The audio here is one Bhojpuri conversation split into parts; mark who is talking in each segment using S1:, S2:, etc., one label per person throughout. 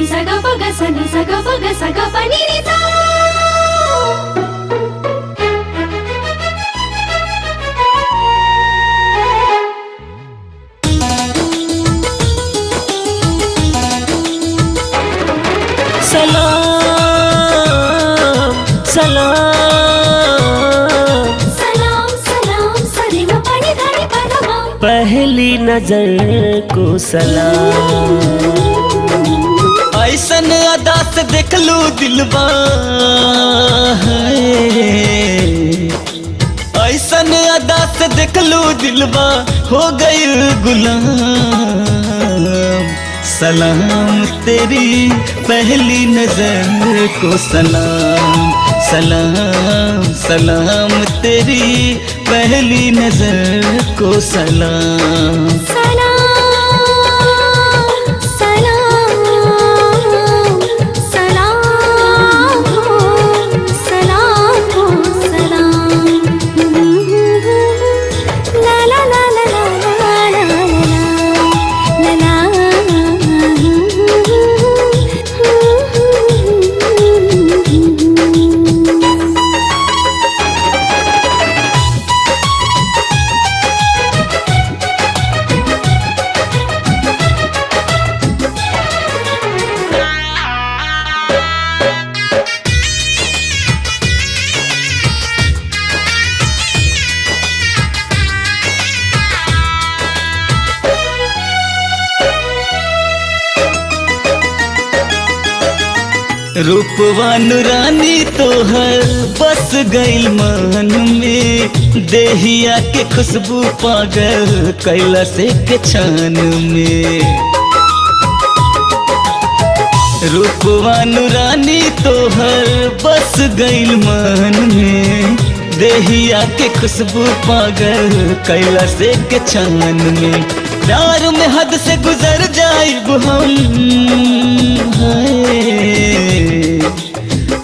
S1: सा गा पा गा सा नि सा गा पा गा सा गा पा नि रे सा।
S2: सलाम सलाम
S1: सलाम सलाम सा रे गा पा नि धा नि पा धा मा।
S2: पहली नजर को सलाम। ऐसन अदा से देख लू दिलवा है, ऐसन अदा से देख लू दिलवा हो गई गुलाम। सलाम तेरी पहली नजर को सलाम। सलाम सलाम तेरी पहली नजर को सलाम।
S1: सलाम सलाम सलाम हो सलाम हो सलाम। ला ला ला ला ला ला ला ला
S2: रूपवान रानी तोहर बस गइल मन में, देहिया के खुशबू पागल कैला से के छान में। रूपवान रानी तोहर बस गइल मन में, देहिया के खुशबू पागल कैला से के छान में। प्यार में हद से गुजर जाइब हम,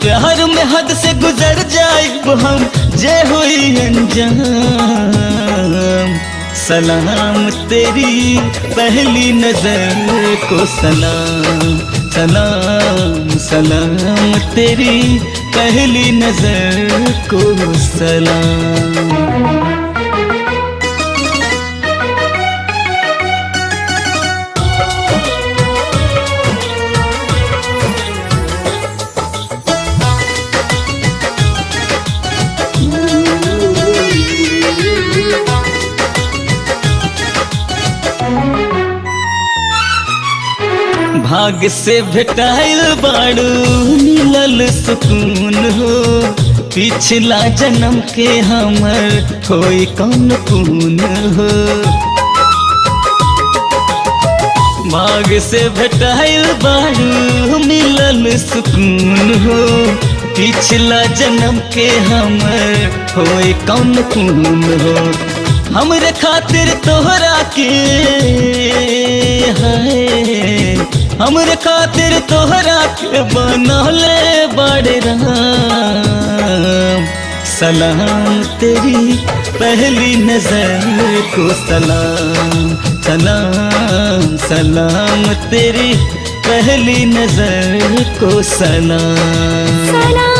S2: प्यार में हद से गुजर जाइब हम जे हुई अंजाम। सलाम तेरी पहली नजर को सलाम। सलाम सलाम तेरी पहली नजर को सलाम। भाग से भेटाइल बाड़ू मिलल सुकून हो, पिछला जन्म के हमर होई कौन खून हो। भाग से भेटाइल बाड़ू मिलल सुकून हो, पिछला जन्म के हमर होई कौन खून हो। हमरे खातिर तोहरा के है, हमरे खातिर तोहरा के बनौले बड़े राम। सलाम तेरी पहली नजर को सलाम। सलाम सलाम तेरी पहली नजर को सलाम।